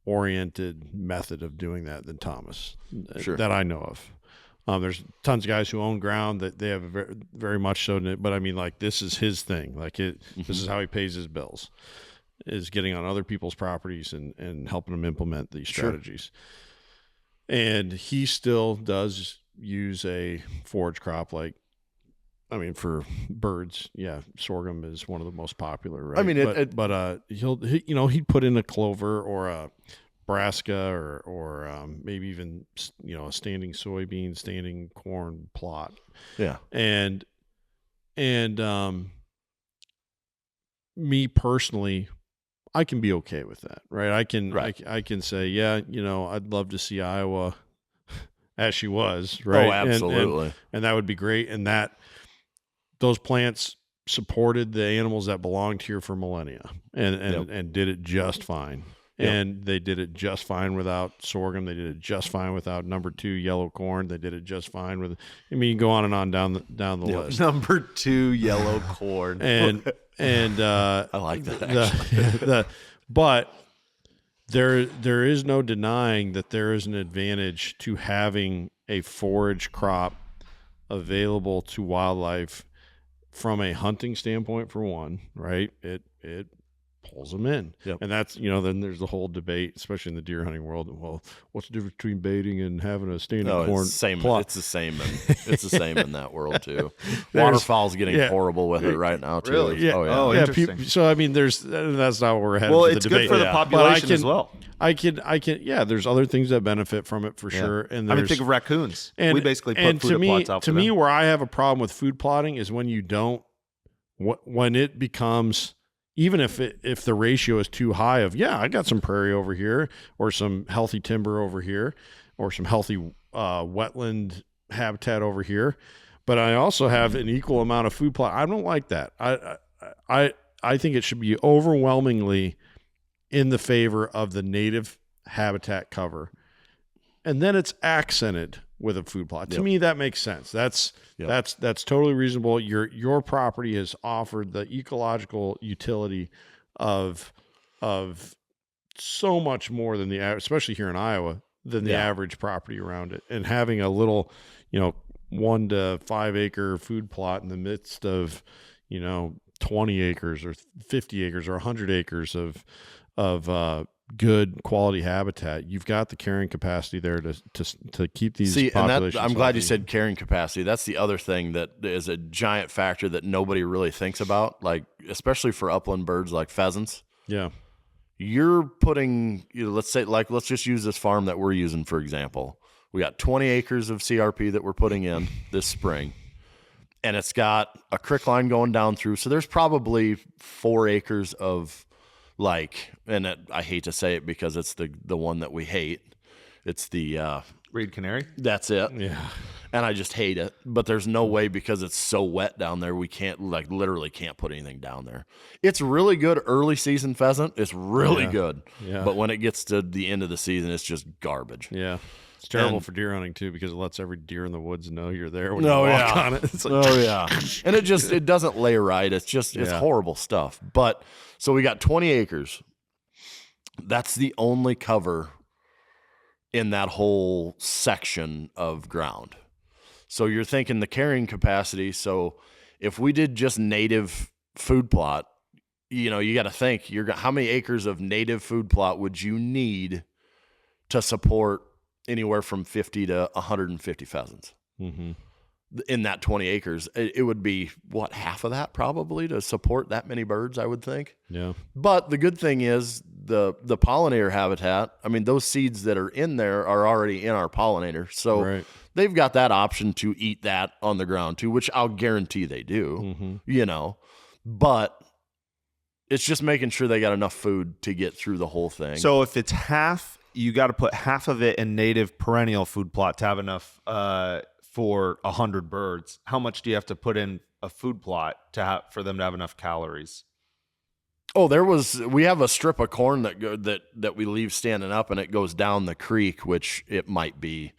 oriented method of doing that than Thomas, Sure. that I know of. There's tons of guys who own ground that they have very, very much so. But I mean, like, this is his thing. Like this is how he pays his bills, is getting on other people's properties and helping them implement these strategies. And he still does use a forage crop. Like, I mean, for birds, sorghum is one of the most popular, right? I mean, he'd put in a clover or a brassica or maybe even, a standing soybean, standing corn plot. Yeah. And me personally, I can be okay with that, right? I can say, I'd love to see Iowa as she was, right? Oh, absolutely. And that would be great. And that those plants supported the animals that belonged here for millennia and did it just fine. Yep. And they did it just fine without sorghum. They did it just fine without number 2 yellow corn. They did it just fine with. I mean, you go on and on down the list. Number 2 yellow corn. And I like that. But there is no denying that there is an advantage to having a forage crop available to wildlife from a hunting standpoint, for one, right? It pulls them in. Yep. And that's, then there's the whole debate, especially in the deer hunting world. Well, what's the difference between baiting and having a standing corn plot? It's the same. It's the same in that world too. Waterfowl's getting horrible with it right now too. Really? Yeah. Oh, yeah. Oh, interesting. So I mean, that's not what we're heading. Well, for it's the good debate. for the population as well. I can. There's other things that benefit from it for sure. And think of raccoons. And we basically put food plots out for them. To me, where I have a problem with food plotting is when you don't, when it becomes, even if the ratio is too high of, I got some prairie over here or some healthy timber over here or some healthy wetland habitat over here, but I also have an equal amount of food plot. I don't like that. I think it should be overwhelmingly in the favor of the native habitat cover. And then it's accented with a food plot. To me, that makes sense. That's totally reasonable. Your property has offered the ecological utility of so much more than especially here in Iowa, than the average property around it. And having a little, 1 to 5 acre food plot in the midst of, 20 acres or 50 acres or 100 acres of good quality habitat, you've got the carrying capacity there to keep these populations. I'm glad you said carrying capacity. That's the other thing that is a giant factor that nobody really thinks about, like especially for upland birds like pheasants. Yeah. You're putting, let's just use this farm that we're using, for example. We got 20 acres of CRP that we're putting in this spring, and it's got a creek line going down through. So there's probably 4 acres of I hate to say it because it's the one that we hate. It's the Reed Canary. That's it. Yeah. And I just hate it. But there's no way, because it's so wet down there, we can't literally can't put anything down there. It's really good early season pheasant. It's really good. Yeah. But when it gets to the end of the season, it's just garbage. Yeah. It's terrible for deer hunting too, because it lets every deer in the woods know you're there when you walk on it. It's like, and it doesn't lay right. It's just it's horrible stuff. But so we got 20 acres. That's the only cover in that whole section of ground. So you're thinking the carrying capacity. So if we did just native food plot, you got to think how many acres of native food plot would you need to support anywhere from 50 to 150 pheasants in that 20 acres. It would be half of that probably to support that many birds, I would think. Yeah. But the good thing is the pollinator habitat, I mean, those seeds that are in there are already in our pollinator. So they've got that option to eat that on the ground too, which I'll guarantee they do, but it's just making sure they got enough food to get through the whole thing. So if it's half, you got to put half of it in native perennial food plot to have enough for 100 birds. How much do you have to put in a food plot for them to have enough calories? Oh, we have a strip of corn that we leave standing up, and it goes down the creek, which it might be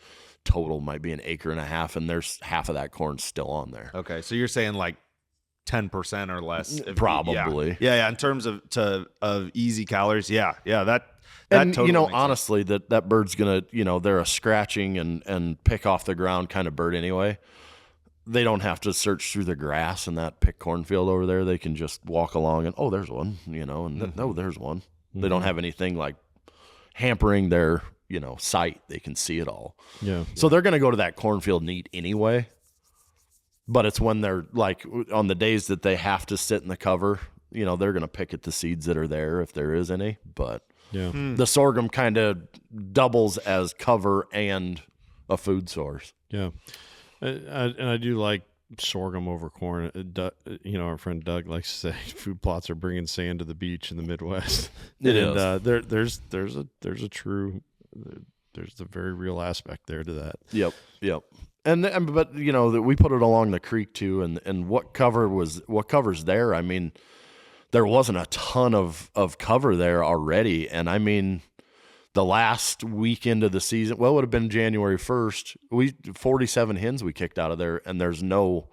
an acre and a half, and there's half of that corn still on there. Okay, so you're saying like 10% or less. Probably. Yeah. In terms of easy calories. Yeah. That And totally makes sense. honestly, that bird's gonna, they're a scratching and pick off the ground kind of bird anyway. They don't have to search through the grass in that pick cornfield over there. They can just walk along and there's one, and there's one. They don't have anything like hampering their sight. They can see it all. Yeah. So they're gonna go to that cornfield and eat anyway. But it's when they're like on the days that they have to sit in the cover, they're gonna pick at the seeds that are there if there is any. But the sorghum kind of doubles as cover and a food source. Yeah. And I do like sorghum over corn. Our friend Doug likes to say food plots are bringing sand to the beach in the Midwest. There's a very real aspect there to that. Yep. But that we put it along the creek too, and what covers there. I mean, there wasn't a ton of cover there already, and I mean, the last weekend of the season, well, it would have been January 1st. 47 hens we kicked out of there, and there's no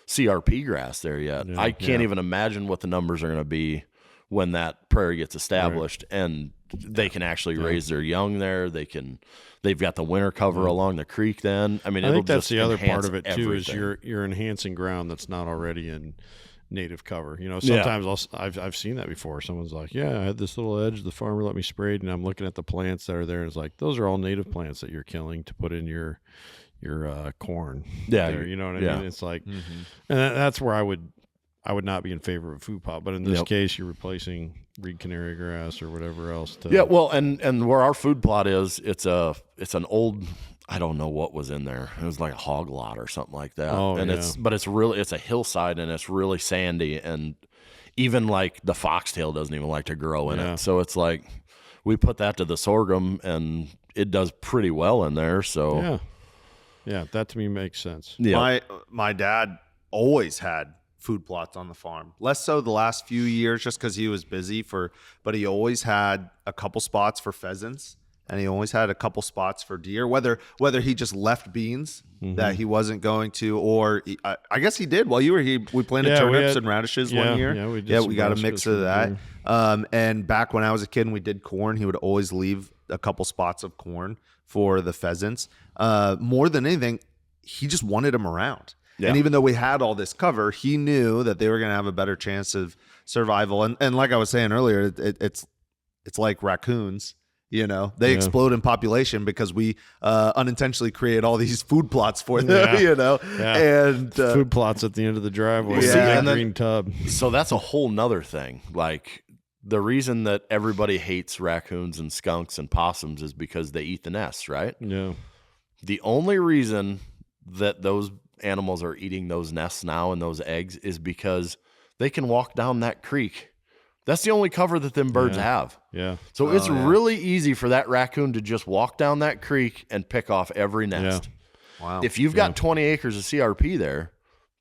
CRP grass there yet. Yeah, I can't even imagine what the numbers are going to be when that prairie gets established, and they can actually raise their young there. They've got the winter cover along the creek. Then I mean, I think that's just the other part enhance of it too. Is everything. you're enhancing ground that's not already in native cover. Sometimes I've seen that before. Someone's like, "Yeah, I had this little edge. The farmer let me spray it," and I'm looking at the plants that are there, and it's like those are all native plants that you're killing to put in your corn. Yeah, there, you know what I mean? It's like, and that's where I would not be in favor of a food plot. But in this case, you're replacing reed canary grass or whatever else. And where our food plot is, it's an old. I don't know what was in there. It was like a hog lot or something like that. It's a hillside and it's really sandy, and even like the foxtail doesn't even like to grow in it. So it's like we put that to the sorghum and it does pretty well in there. So yeah, that to me makes sense. Yeah. My dad always had food plots on the farm. Less so the last few years just because he was busy but he always had a couple spots for pheasants. And he always had a couple spots for deer, whether he just left beans that he wasn't going to, or I guess he did while you were here. We planted turnips and radishes one year. Yeah, we got a mix of that. And back when I was a kid and we did corn, he would always leave a couple spots of corn for the pheasants. More than anything, he just wanted them around. Yeah. And even though we had all this cover, he knew that they were going to have a better chance of survival. And like I was saying earlier, it's like raccoons. They explode in population because we unintentionally create all these food plots for them, and food plots at the end of the driveway. And the green tub. So that's a whole nother thing. Like the reason that everybody hates raccoons and skunks and possums is because they eat the nests, right? Yeah. The only reason that those animals are eating those nests now and those eggs is because they can walk down that creek. That's the only cover that them birds have. Yeah. So it's really easy for that raccoon to just walk down that creek and pick off every nest. Yeah. Wow. If you've got 20 acres of CRP there,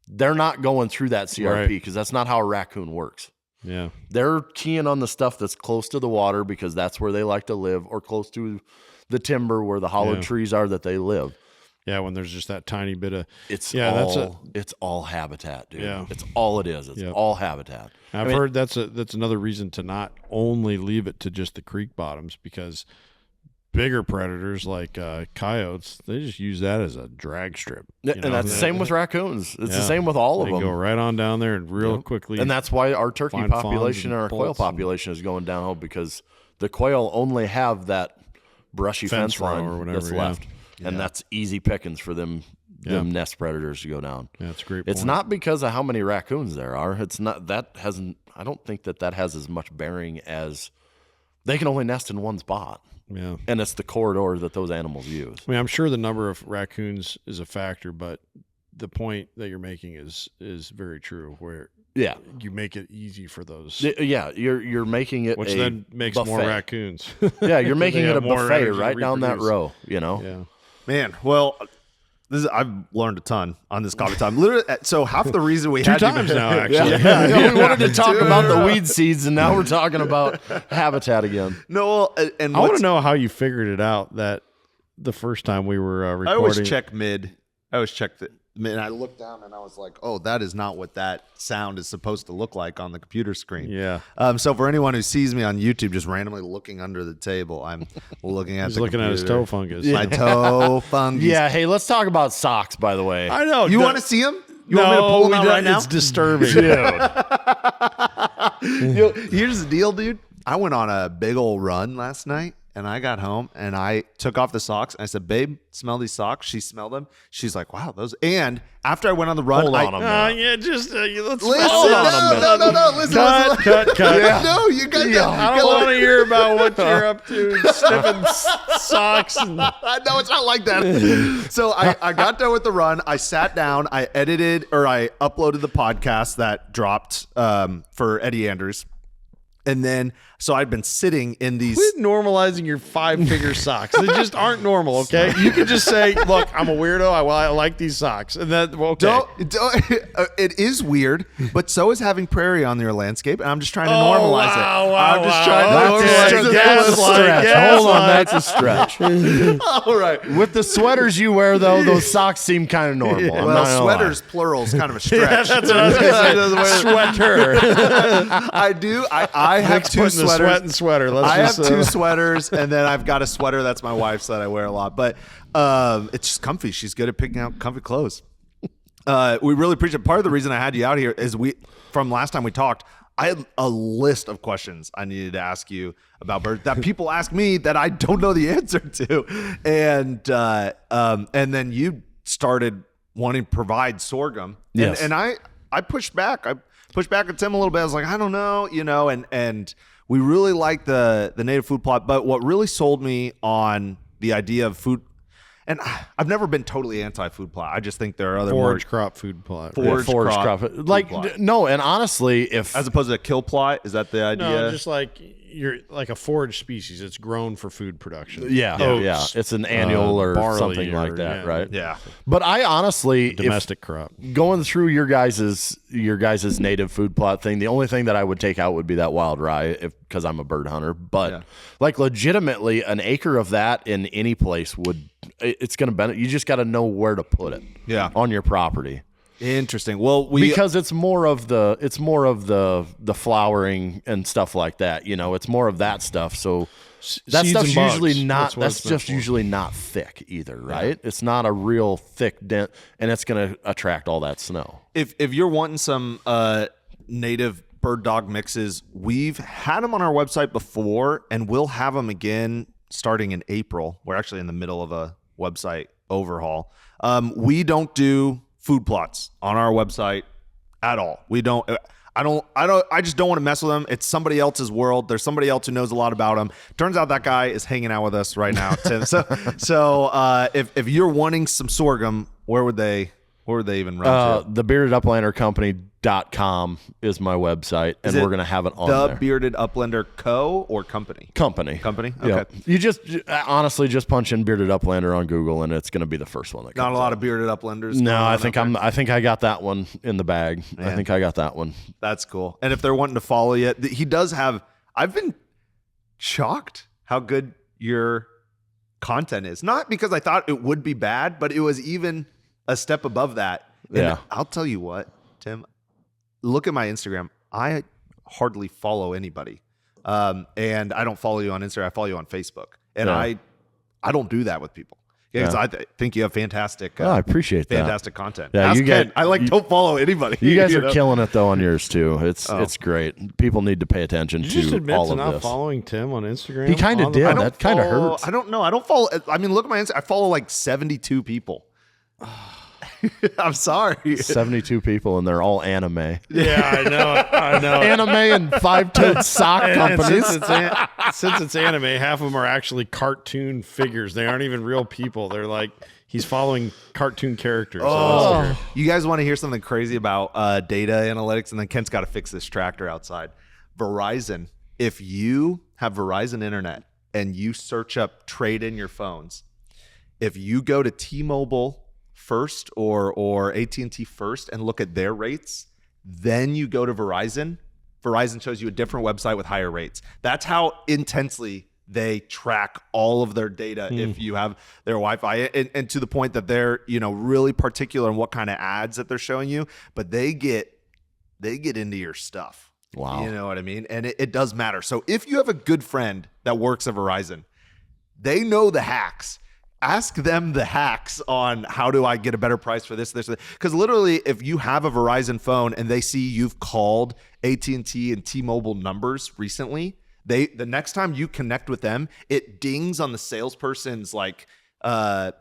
they're not going through that CRP because that's not how a raccoon works. Yeah. They're keying on the stuff that's close to the water because that's where they like to live, or close to the timber where the hollowed trees are that they live. Yeah, when there's just that tiny bit of it's all habitat, dude. Yeah. It's all it is. It's all habitat. I've heard that's another reason to not only leave it to just the creek bottoms, because bigger predators like coyotes, they just use that as a drag strip. And that's the same with raccoons. It's the same with all of them. They go right on down there and real quickly. And that's why our turkey population and our quail population is going downhill, because the quail only have that brushy fence line or whatever that's left. And that's easy pickings for them nest predators to go down. Yeah, that's a great point. It's not because of how many raccoons there are. It's not I don't think that has as much bearing as they can only nest in one spot. Yeah. And it's the corridor that those animals use. I mean, I'm sure the number of raccoons is a factor, but the point that you're making is very true, where you make it easy for those. Yeah, you're making it which then makes buffet. More raccoons. Yeah, you're making it a buffet right down that row, Yeah. Man, well, I've learned a ton on this coffee time. Literally, so half the reason we Two had times you, now, actually. We wanted to talk about the weed seeds, and now we're talking about habitat again. No, and I want to know how you figured it out that the first time we were recording. I always check mid. I always check and I looked down and I was like, oh, that is not what that sound is supposed to look like on the computer screen. Yeah. So for anyone who sees me on YouTube just randomly looking under the table, I'm looking at He's looking at his toe fungus. My toe fungus. Yeah. Hey, let's talk about socks, by the way. I know. You want to see them? You no, want me to pull them out right now? It's disturbing. Here's the deal, dude. I went on a big old run last night. And I got home and I took off the socks. And I said, babe, smell these socks. She smelled them. She's like, wow, those. And after I went on the run, Hold on a minute. Yeah, just let's listen. Hold on a minute. No. Listen. Cut. Yeah. No, you got to. I don't want to hear about what you're up to, sniffing socks. And... No, it's not like that. So I got done with the run. I sat down. I uploaded the podcast that dropped for Eddie Andrews. And then, so I'd been sitting in these. Quit normalizing your 5-figure socks. They just aren't normal, okay? You could just say, look, I'm a weirdo. I like these socks. And then, well, okay. It is weird, but so is having Prairie on your landscape. And I'm just trying to normalize it. I'm just trying to normalize it. Hold on, that's a stretch. All right. With the sweaters you wear, though, those socks seem kind of normal. Yeah. Well, sweaters, plural, is kind of a stretch. That's what I was going to say. Sweater. I do. I have two sweaters. Sweat and sweater. I have two sweaters, and then I've got a sweater that's my wife's that I wear a lot. But it's just comfy. She's good at picking out comfy clothes. We really appreciate. Part of the reason I had you out here is from last time we talked, I had a list of questions I needed to ask you about birds that people ask me that I don't know the answer to, and then you started wanting to provide sorghum, yes. and I pushed back. I pushed back at Tim a little bit. I was like, I don't know, and we really like the native food plot, but what really sold me on the idea of food, and I've never been totally anti-food plot. I just think there are other forage crop food plot. Forage crop. Like, no, and honestly, if as opposed to a kill plot, is that the idea? No, just like you're like a forage species. It's grown for food production. Yeah, Oats, it's an annual or barley something like that, right? Yeah. But I honestly, domestic crop. Going through your guys's native food plot thing, the only thing that I would take out would be that wild rye, because I'm a bird hunter. But like legitimately, an acre of that in any place it's going to benefit. You just got to know where to put it. Yeah. On your property. Interesting. Well, because it's more of the flowering and stuff like that. It's more of that stuff. So that stuff's usually not. That's just usually not thick either, right? Yeah. It's not a real thick dent, and it's going to attract all that snow. If you're wanting some native bird dog mixes, we've had them on our website before, and we'll have them again starting in April. We're actually in the middle of a website overhaul. We don't do food plots on our website at all. We don't. I just don't want to mess with them. It's somebody else's world. There's somebody else who knows a lot about them. Turns out that guy is hanging out with us right now, Tim. So if you're wanting some sorghum, where would they even run to? The Bearded Uplander Company.com is my website, and we're going to have it on there. The Bearded Uplander Co. or Company? Company. Okay. Yep. You just honestly just punch in Bearded Uplander on Google, and it's going to be the first one that comes Not a lot up. of Bearded Uplanders. No, I think I got that one in the bag. Man. I think I got that one. That's cool. And if they're wanting to follow you, he does have. I've been shocked how good your content is. Not because I thought it would be bad, but it was even a step above that. And I'll tell you what, Tim, look at my Instagram. I hardly follow anybody. And I don't follow you on Instagram. I follow you on Facebook. And I don't do that with people. Because I think you have fantastic I appreciate fantastic content. Yeah, don't follow anybody. You guys are killing it though on yours too. It's great. People need to pay attention Did you just to admit all to of not this. Following Tim on Instagram? He kind of did. That kind of hurts. I don't know. I don't follow. I mean, look at my Instagram. I follow like 72 people. I'm sorry. 72 people, and they're all anime. Yeah, I know. Anime and five-toed sock companies. Since it's anime, half of them are actually cartoon figures. They aren't even real people. They're like, he's following cartoon characters. Oh, you guys want to hear something crazy about data analytics? And then Kent's got to fix this tractor outside. Verizon. If you have Verizon internet and you search up trade in your phones, if you go to T-Mobile first or AT&T first and look at their rates, then you go to Verizon shows you a different website with higher rates. That's how intensely they track all of their data if you have their Wi-Fi, and to the point that they're, you know, really particular in what kind of ads that they're showing you, but they get into your stuff. Wow. You know what I mean? And it does matter. So if you have a good friend that works at Verizon, they know the hacks. Ask them the hacks on how do I get a better price for this. Because literally, if you have a Verizon phone and they see you've called AT&T and T-Mobile numbers recently, the next time you connect with them, it dings on the salesperson's like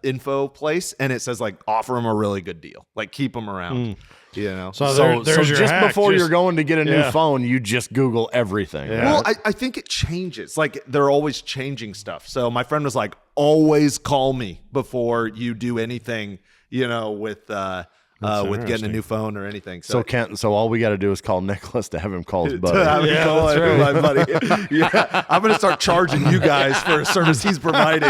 info place, and it says like offer them a really good deal, like keep them around. You know, So, So there's your just hack. before you're going to get a new Yeah. phone, you just Google everything. Yeah. well, I think it changes. Like they're always changing stuff. So my friend was like, always call me before you do anything, you know, with getting a interesting. new phone or anything. So Kent, so all we got to do is call Nicholas to have him call his to buddy. have him Yeah, call that's it, right. my buddy. Yeah, I'm gonna start charging you guys for a service he's providing.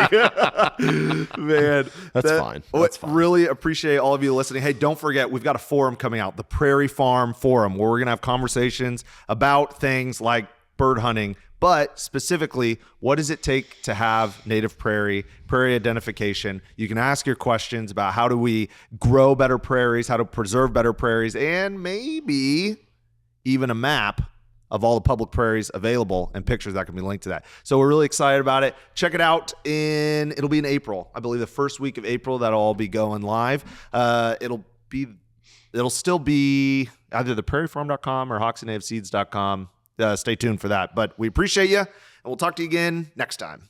Man, That's fine. That's fine. Really appreciate all of you listening. Hey, don't forget, we've got a forum coming out, the Prairie Farm Forum, where we're gonna have conversations about things like bird hunting, but specifically, what does it take to have native prairie identification? You can ask your questions about how do we grow better prairies, how to preserve better prairies, and maybe even a map of all the public prairies available and pictures that can be linked to that. So we're really excited about it. Check it out it'll be in April. I believe the first week of April, that'll all be going live. It'll still be either the prairiefarm.com or hoxienaveseeds.com. Stay tuned for that. But we appreciate you, and we'll talk to you again next time.